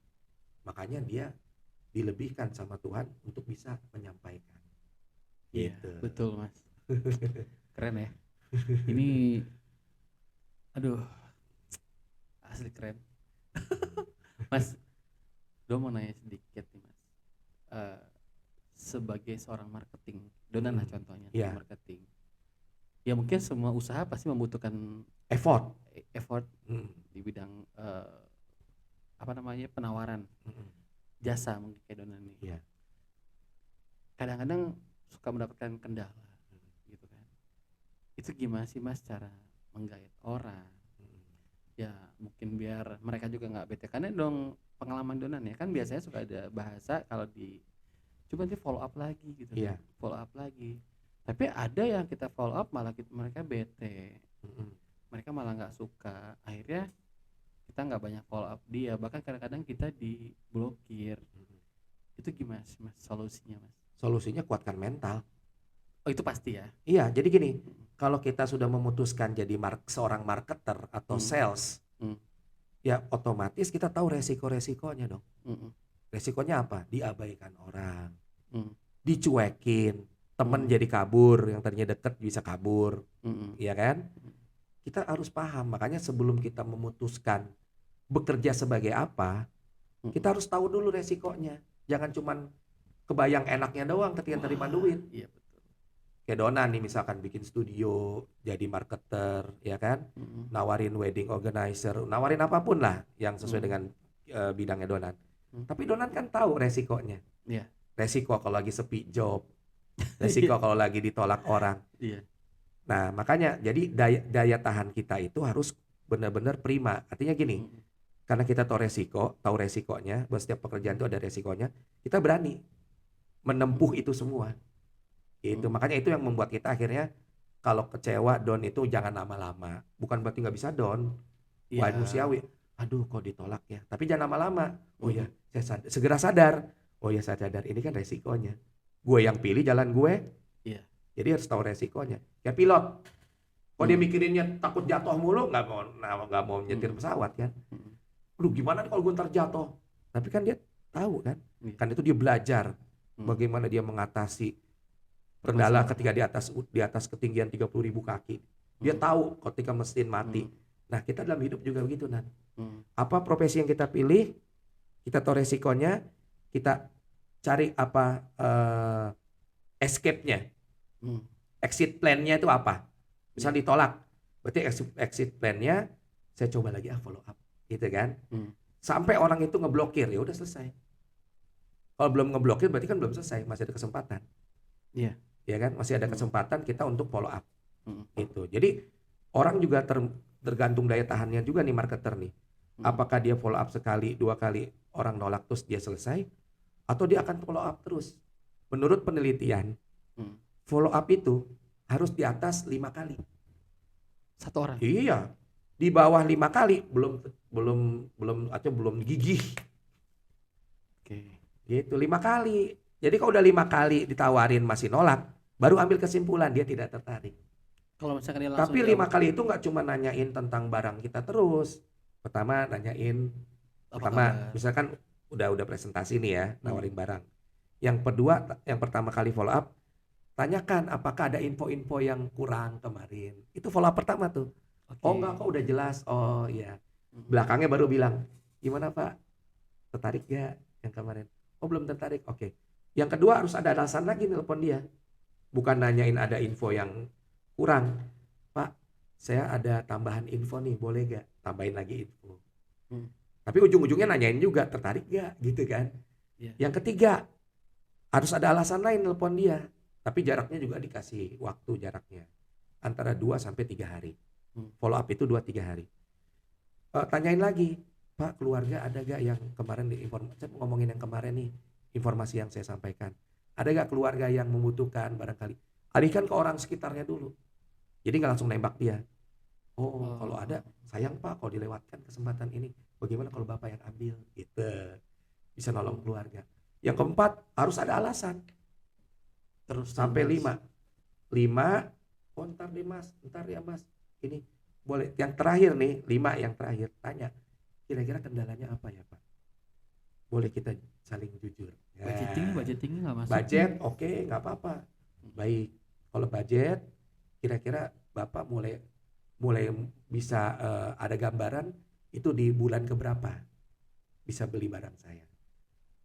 makanya dia dilebihkan sama Tuhan untuk bisa menyampaikan. Iya, Gitu. betul Mas. Keren ya. Ini, aduh, asli keren. Mas, gue mau nanya sedikit nih Mas. Sebagai seorang marketing, Donan lah contohnya, Iya. marketing. Ya mungkin semua usaha pasti membutuhkan Effort. di bidang penawaran jasa mungkin kayak Donan nih. Iya. Kadang-kadang suka mendapatkan kendala gitu kan. Itu gimana sih Mas cara menggait orang? Ya mungkin biar mereka juga nggak bete, karena dong pengalaman Donan ya kan biasanya suka ada bahasa kalau coba nanti follow up lagi gitu Iya. kan, follow up lagi. Tapi ada yang kita follow up malah mereka bete, mereka malah nggak suka, akhirnya kita nggak banyak follow up dia, bahkan kadang-kadang kita diblokir. Itu gimana sih Mas solusinya Mas? Solusinya kuatkan mental. Oh itu pasti ya. Iya, jadi gini, kalau kita sudah memutuskan jadi seorang marketer atau sales, ya otomatis kita tahu resiko-resikonya dong. Resikonya apa? Diabaikan orang, dicuekin, temen jadi kabur, yang tadinya deket bisa kabur, iya kan? Kita harus paham, makanya sebelum kita memutuskan bekerja sebagai apa, kita harus tahu dulu resikonya. Jangan cuman kebayang enaknya doang ketika terima duit. Iya betul. Kayak Donan nih misalkan bikin studio, jadi marketer, ya kan? Nawarin wedding organizer, nawarin apapun lah yang sesuai dengan bidangnya Donan. Tapi Donan kan tahu resikonya. Iya. Resiko kalau lagi sepi job, resiko kalau lagi ditolak orang. Iya. Nah makanya jadi daya tahan kita itu harus benar-benar prima. Artinya gini, karena kita tahu resikonya, bahwa setiap pekerjaan itu ada resikonya, kita berani menempuh itu semua. Itu makanya itu yang membuat kita akhirnya kalau kecewa down itu jangan lama-lama. Bukan berarti nggak bisa down. Iya. Manusiawi. Aduh kok ditolak ya. Tapi jangan lama-lama. Oh ya, saya segera sadar. Oh ya saya sadar ini kan resikonya. Gue yang pilih jalan gue. Iya. Jadi harus tahu resikonya. Kayak pilot, kalau dia mikirinnya takut jatuh mulu, nggak mau nyetir pesawat kan. Aduh gimana nih kalau gue ntar jatuh? Tapi kan dia tahu kan, Iya. kan itu dia belajar bagaimana dia mengatasi kendala ketika di atas ketinggian 30.000 kaki. Dia tahu ketika mesin mati. Nah kita dalam hidup juga begitu Nan. Apa profesi yang kita pilih, kita tahu resikonya, kita cari apa escape-nya, exit plan-nya itu apa. Misal ditolak, berarti exit plan-nya saya coba lagi follow up, gitu kan. Sampai orang itu ngeblokir, ya udah selesai. Kalau belum ngeblokir berarti kan belum selesai, masih ada kesempatan. Iya. Ya kan, masih ada kesempatan kita untuk follow up. Gitu. Jadi orang juga tergantung daya tahannya juga nih marketer nih. Apakah dia follow up sekali, 2 kali orang nolak terus dia selesai, atau dia akan follow up terus. Menurut penelitian, follow up itu harus di atas 5 kali. Satu orang. Iya. Di bawah 5 kali belum gigih. Oke. Gitu, 5 kali. Jadi kalau udah 5 kali ditawarin masih nolak, baru ambil kesimpulan dia tidak tertarik. Kalau misalkan dia langsung Tapi 5 kali itu nggak cuma nanyain tentang barang kita terus. Pertama nanyain, misalkan udah presentasi nih ya, nawarin barang. Yang pertama kali follow up, tanyakan apakah ada info-info yang kurang kemarin. Itu follow up pertama tuh. Oh enggak kok udah jelas. Oh iya. Belakangnya baru bilang, gimana Pak? Tertarik gak yang kemarin? Oh belum tertarik. Oke. Yang kedua harus ada alasan lagi nelpon dia. Bukan nanyain ada info yang kurang. Pak, saya ada tambahan info nih, boleh gak? Tambahin lagi info. Tapi ujung-ujungnya nanyain juga, tertarik gak? Gitu kan. Yang ketiga, harus ada alasan lain nelpon dia. Tapi jaraknya juga dikasih waktu jaraknya. Antara 2 sampai 3 hari. Follow up itu 2-3 hari. Tanyain lagi, Pak keluarga ada gak yang kemarin saya ngomongin yang kemarin nih, informasi yang saya sampaikan. Ada gak keluarga yang membutuhkan barangkali? Alihkan ke orang sekitarnya dulu. Jadi gak langsung nembak dia. Oh kalau ada, sayang Pak kalau dilewatkan kesempatan ini. Bagaimana kalau Bapak yang ambil? Gitu. Bisa nolong keluarga. Yang keempat, harus ada alasan. Terus sampai 5. Oh ntar ya mas. Ini boleh. Yang terakhir nih, 5 yang terakhir. Tanya, kira-kira kendalanya apa ya Pak? Boleh kita saling jujur. Budgeting nggak masuk. Budget oke, nggak apa-apa. Baik. Kalau budget, kira-kira Bapak mulai bisa ada gambaran itu di bulan keberapa bisa beli barang saya.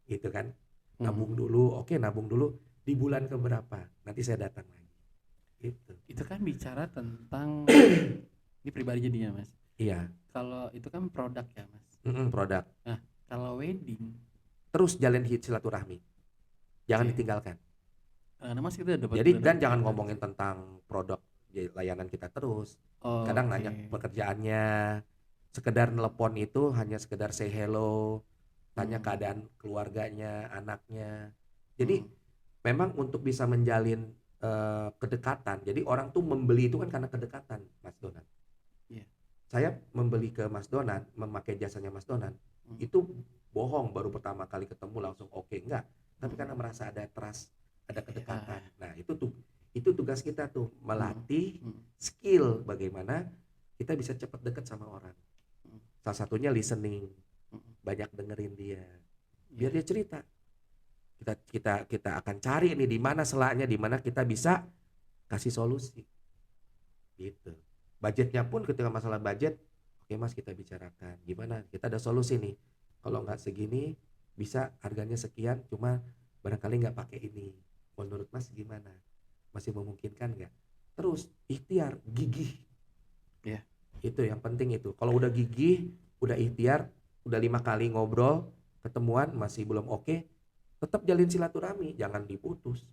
Gitu kan. Nabung dulu, nabung dulu di bulan keberapa. Nanti saya datang lagi. Gitu. Itu kan bicara tentang ini pribadi jadinya Mas. Iya. Kalau itu kan produk ya Mas. Produk. Nah kalau wedding, terus jalin silaturahmi, jangan ditinggalkan. Karena Mas kita dapat. Jadi dan jangan ngomongin tentang produk layanan kita terus. Kadang nanya pekerjaannya, sekedar nelpon itu hanya sekedar say hello, tanya keadaan keluarganya, anaknya. Jadi memang untuk bisa menjalin kedekatan. Jadi orang tuh membeli itu kan karena kedekatan, Mas Donan. Saya membeli ke Mas Donan, memakai jasanya Mas Donan, itu bohong baru pertama kali ketemu langsung enggak. Tapi karena merasa ada trust, ada kedekatan. Nah, itu tugas kita tuh, melatih skill bagaimana kita bisa cepat dekat sama orang. Salah satunya listening. Banyak dengerin dia. Biar dia cerita. Kita akan cari nih di mana selanya, di mana kita bisa kasih solusi. Gitu. Budgetnya pun ketika masalah budget, oke Mas kita bicarakan. Gimana? Kita ada solusi nih. Kalau nggak segini, bisa harganya sekian, cuma barangkali nggak pakai ini. Menurut Mas gimana? Masih memungkinkan nggak? Terus ikhtiar, gigih. Ya. Itu yang penting itu. Kalau udah gigih, udah ikhtiar, udah 5 kali ngobrol, ketemuan masih belum oke, tetap jalin silaturahmi, jangan diputus.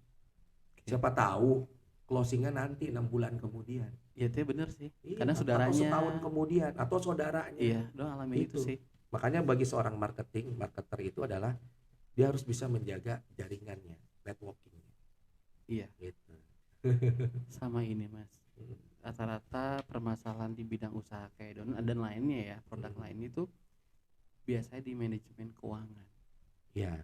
Siapa tahu closingnya nanti 6 bulan kemudian. Iya itu bener sih. Iya, Karena saudaranya. Atau setahun kemudian, atau saudaranya. Iya, dong alami itu sih. Makanya bagi seorang marketer itu adalah dia harus bisa menjaga jaringannya, networkingnya. Iya. Gitu. Sama ini Mas. Rata-rata permasalahan di bidang usaha kayak dan lainnya ya, produk lain itu biasanya di manajemen keuangan. Iya.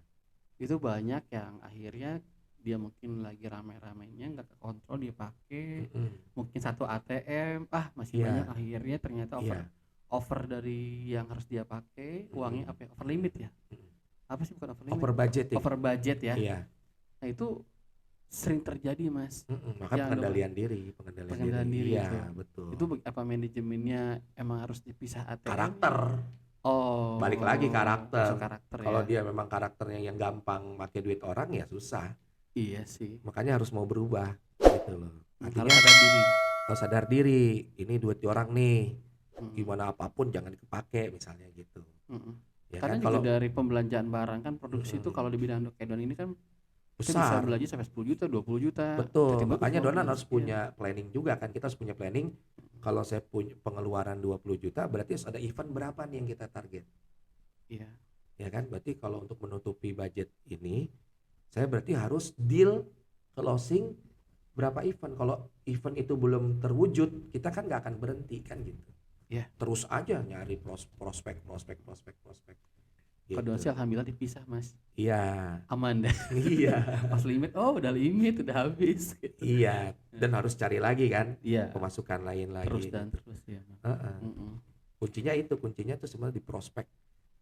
Itu banyak yang akhirnya dia mungkin lagi rame-ramenya nggak kekontrol dia pakai, Mm-mm. mungkin satu ATM masih Iya. banyak, akhirnya ternyata Iya. over dari yang harus dia pakai, uangnya apa ya, over limit ya, Mm. apa sih, bukan over limit, Over budgeting. over budget ya. Iya. Nah itu sering terjadi mas. Maka Ya, pengendalian diri. pengendalian diri Iya, itu. betul. Itu apa manajemennya emang harus dipisah ATM? Karakter. Oh, Balik lagi karakter. masuk karakter Kalau ya. dia memang karakternya yang gampang pakai duit orang ya susah. Iya sih. Makanya harus mau berubah gitu loh. Harus Artinya ada diri. harus sadar diri. Ini duit orang nih. Mm-mm. Gimana apapun jangan dipakai misalnya gitu. Mm-mm. Ya Karena kan juga kalau dari pembelanjaan barang kan produksi itu Mm-mm. kalau di bidang kedon ini kan kita bisa besar. belanja sampai 10 juta, 20 juta. Betul. Tiba-tiba Makanya keluar Donan duit harus sekian. punya planning juga kan. Kita harus punya planning. Kalau saya punya pengeluaran 20 juta berarti harus ada event berapa nih yang kita target. Iya. Ya kan? Berarti kalau untuk menutupi budget ini saya berarti harus deal closing berapa event. Kalau event itu belum terwujud, kita kan nggak akan berhenti kan gitu. Iya. Terus aja nyari prospek. Kedon Gitu. sih alhamdulillah dipisah mas. Iya, Aman dah. iya, Pas limit, oh udah limit, udah habis. Gitu. iya. Dan harus cari lagi kan Iya. pemasukan lain lagi. Terus dan terus ya. Mas. Heeh. Mm-mm. Kuncinya tuh sebenarnya di prospek.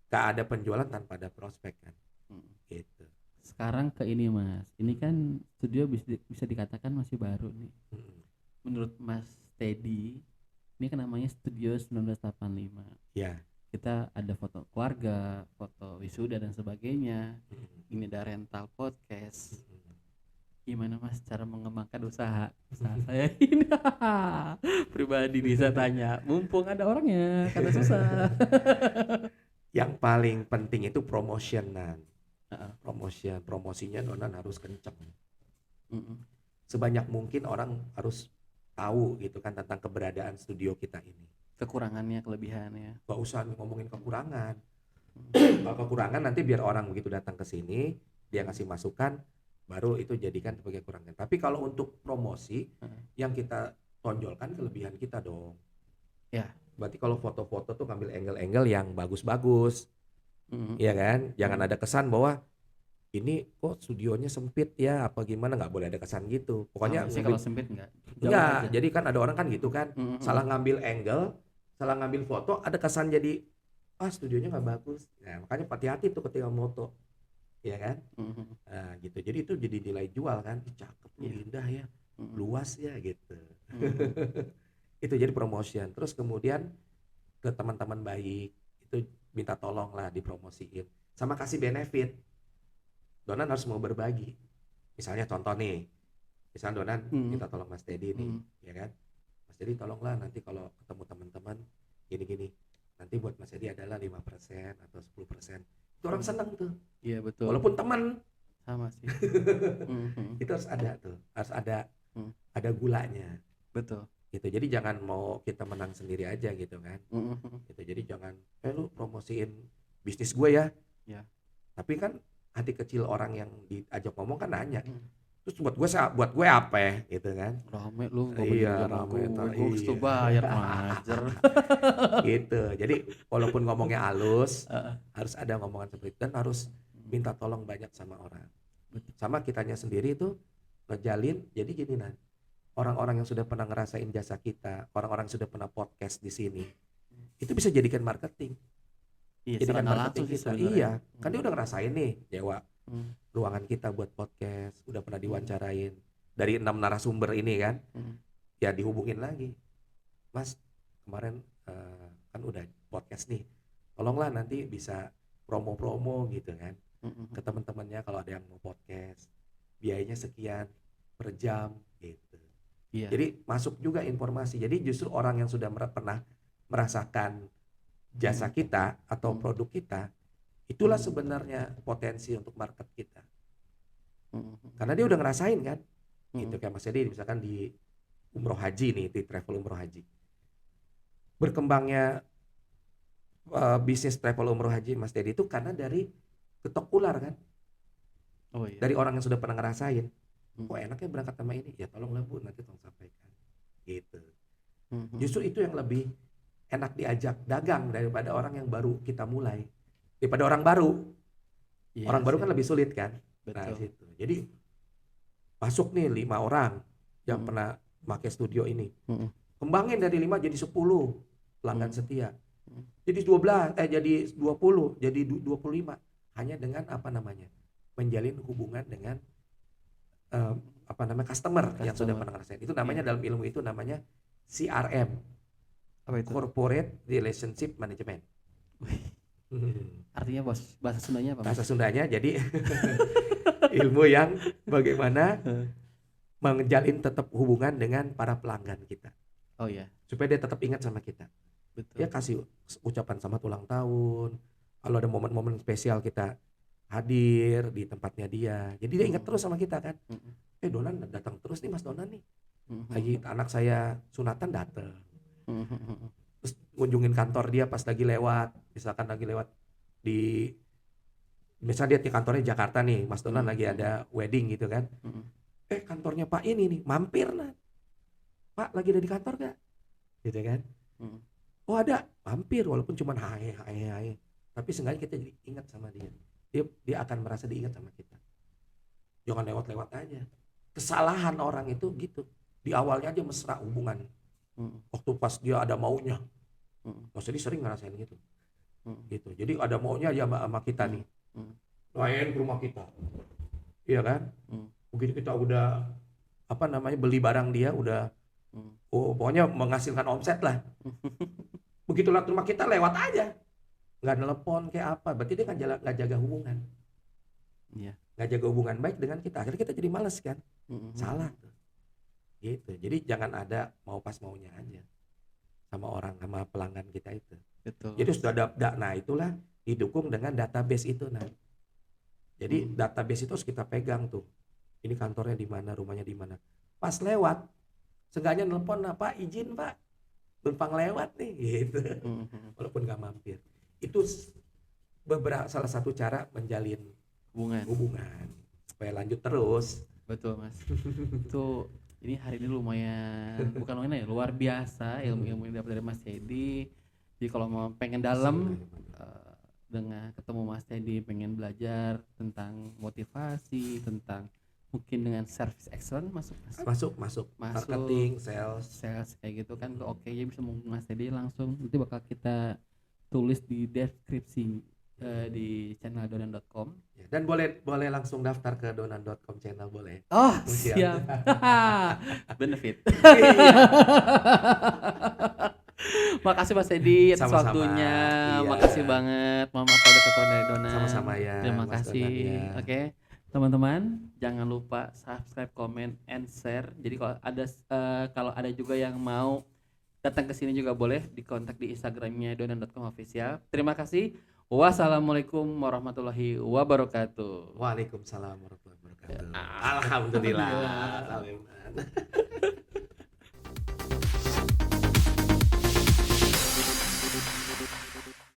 Gak ada penjualan tanpa ada prospek kan. Mm. Gitu. Sekarang ke ini mas. Ini kan studio bisa dikatakan masih baru nih. Mm. Menurut Mas Teddy, ini kan namanya Studio 1985. Ya. Kita ada foto keluarga, foto wisuda dan sebagainya. Mm. Ini ada rental podcast. Mm. Gimana Mas cara mengembangkan usaha saya ini? Pribadi nih saya tanya, mumpung ada orangnya, karena susah. Yang paling penting itu promotionan. Heeh. Promosinya Donan harus kenceng. Mm-mm. Sebanyak mungkin orang harus tahu gitu kan tentang keberadaan studio kita ini. Kekurangannya, kelebihannya. Gak usah ngomongin kekurangan. Mm. Kalau kekurangan nanti biar orang begitu datang ke sini dia ngasih masukan baru itu jadikan sebagai kekurangan. Tapi kalau untuk promosi yang kita tonjolkan kelebihan kita dong. Ya. Berarti kalau foto-foto tuh ngambil angle-angle yang bagus-bagus. Mm-mm. Iya kan? Jangan ada kesan bahwa ini kok studionya sempit ya apa gimana, nggak boleh ada kesan gitu. Pokoknya Sama sih kalau sempit enggak. enggak. Jadi kan ada orang kan gitu kan. Mm-mm. Salah ngambil angle, salah ngambil foto, ada kesan jadi studionya nggak bagus. Nah, makanya hati-hati tuh ketika moto. Iya kan? Mm-mm. Nah, gitu. Jadi itu jadi nilai jual kan. Ih, cakep nih, Iya. indah ya, Mm-mm. luas ya gitu. Mm-mm. Itu jadi promotion. Terus kemudian ke teman-teman baik itu minta tolong lah dipromosiin. Sama kasih benefit. Donan harus mau berbagi. Misalnya contoh nih. Misalnya Donan minta tolong Mas Teddy nih, ya kan? Mas Teddy tolonglah nanti kalau ketemu teman-teman gini-gini. Nanti buat Mas Teddy adalah 5% atau 10%. Itu orang seneng tuh. Iya betul. Walaupun teman, Sama sih. Mhm. itu harus ada tuh. Harus ada Hmm. ada gulanya. Betul. Gitu. Jadi jangan mau kita menang sendiri aja gitu kan. Mhm. Gitu. Jadi jangan lu promosiin bisnis gue ya. Ya. Tapi kan hati kecil orang yang diajak ngomong kan nanya. Hmm. Terus buat gue apa ya? Gitu kan. Rame lu Iya, rame, gue iya. tuh bayar majer. Gitu. Jadi walaupun ngomongnya halus, Heeh. harus ada ngomongan seperti itu dan harus minta tolong banyak sama orang. Betul. Sama kitanya sendiri tuh ngejalin. Jadi gini Nan, orang-orang yang sudah pernah ngerasain jasa kita, orang-orang yang sudah pernah podcast di sini, itu bisa jadikan marketing. Iya, Jadikan secara marketing langsung sih kita. sebenarnya. Iya, kan dia udah ngerasain nih, Dewa, Hmm. ruangan kita buat podcast, udah pernah diwawancarain dari 6 narasumber ini kan. Hmm. Ya dihubungin lagi, Mas kemarin kan udah podcast nih, tolonglah nanti bisa promo-promo gitu kan Mhm. ke teman-temannya kalau ada yang mau podcast, biayanya sekian per jam gitu. Iya. Jadi masuk juga informasi. Jadi justru orang yang sudah pernah merasakan jasa kita atau produk kita, itulah sebenarnya potensi untuk market kita. Mhm. Karena dia udah ngerasain kan. Mhm. Gitu kayak Mas Edi misalkan di umroh haji nih, di travel umroh haji. Berkembangnya bisnis travel umroh haji Mas Dedi itu karena dari ketok ular kan. Oh iya. Dari orang yang sudah pernah ngerasain. Hmm. Kok enaknya berangkat sama ini? Ya tolonglah Bu, nanti tolong sampaikan. Gitu. Mhm. Justru itu yang lebih enak diajak dagang daripada orang yang baru kita mulai. Daripada orang baru. Iya Orang baru sih. kan lebih sulit kan. Nah, Betul. situ. Jadi masuk nih 5 orang yang Mm. pernah pakai studio ini. Mm. Kembangin dari 5 jadi 10 pelanggan setia. Mm. Jadi 12, jadi 20, jadi 25. Hanya dengan menjalin hubungan dengan customer yang sudah Customer. pernah ngerasain. Itu namanya dalam ilmu itu namanya CRM, Apa itu? Corporate Relationship Management. Artinya bahasa Sundanya apa? Bahasa Sundanya jadi ilmu yang bagaimana menjalin tetap hubungan dengan para pelanggan kita. Oh iya, Supaya dia tetap ingat sama kita. betul. Ya kasih ucapan selamat ulang tahun. Kalau ada momen-momen spesial kita hadir di tempatnya dia. Jadi dia ingat terus sama kita kan. Mm. Donan datang terus nih Mas Donan nih. Mm. Lagi anak saya sunatan datang. Mm. Terus ngunjungin kantor dia pas lagi lewat. Misalkan lagi lewat di misalnya dia di kantornya Jakarta nih, Mas Donan lagi ada wedding gitu kan. Mm. Kantornya Pak ini nih, mampir nah. Pak lagi ada di kantor gak? Gitu kan. Mm. Oh ada, mampir walaupun cuma hai. Tapi seenggaknya kita jadi ingat sama dia. Dia akan merasa diingat sama kita. Jangan lewat-lewat aja. Kesalahan orang itu gitu. Di awalnya aja mesra hubungan. Waktu pas dia ada maunya. Mas Edi sering ngerasain gitu. Gitu. Jadi ada maunya aja sama kita nih. Lain ke rumah kita. Iya kan? Begitu kita udah beli barang dia udah pokoknya menghasilkan omset lah. Begitu lewat rumah kita lewat aja. Nggak nelpon kayak apa. Berarti dia nggak jaga hubungan. Iya. Nggak jaga hubungan baik dengan kita. Akhirnya kita jadi malas kan. Salah tuh. Gitu. Jadi jangan ada mau pas maunya aja sama pelanggan kita itu. Betul. Jadi sudah ada, nah itulah didukung dengan database itu nah. Jadi database itu harus kita pegang tuh. Ini kantornya di mana, rumahnya di mana. Pas lewat, seenggaknya nelpon, Pak izin Pak, numpang lewat nih, gitu. Walaupun nggak mampir. Itu salah satu cara menjalin hubungan supaya lanjut terus. Betul Mas. Itu ini hari ini luar biasa ilmu-ilmu yang dapat dari Mas Teddy. Jadi kalau mau pengen dalam dengan ketemu Mas Teddy, pengen belajar tentang motivasi, tentang mungkin dengan service excellence masuk Marketing, sales kayak gitu kan oke ya bisa menghubungi Mas Teddy langsung. Nanti bakal kita tulis di deskripsi di channel donan.com. Dan boleh langsung daftar ke donan.com channel boleh. Oh siap. Benefit. Makasih Mas Teddy atas waktunya. Iya. Makasih banget. Mohon maaf kalau ada kekurangan dari Donan. Sama-sama ya. Terima Mas kasih. Donan, ya. Oke. Teman-teman, jangan lupa subscribe, comment, and share. Jadi kalau ada juga yang mau datang ke sini juga boleh dikontak di Instagramnya donan.com official. Terima kasih. Wassalamualaikum warahmatullahi wabarakatuh. Waalaikumsalam warahmatullahi wabarakatuh. Alhamdulillah.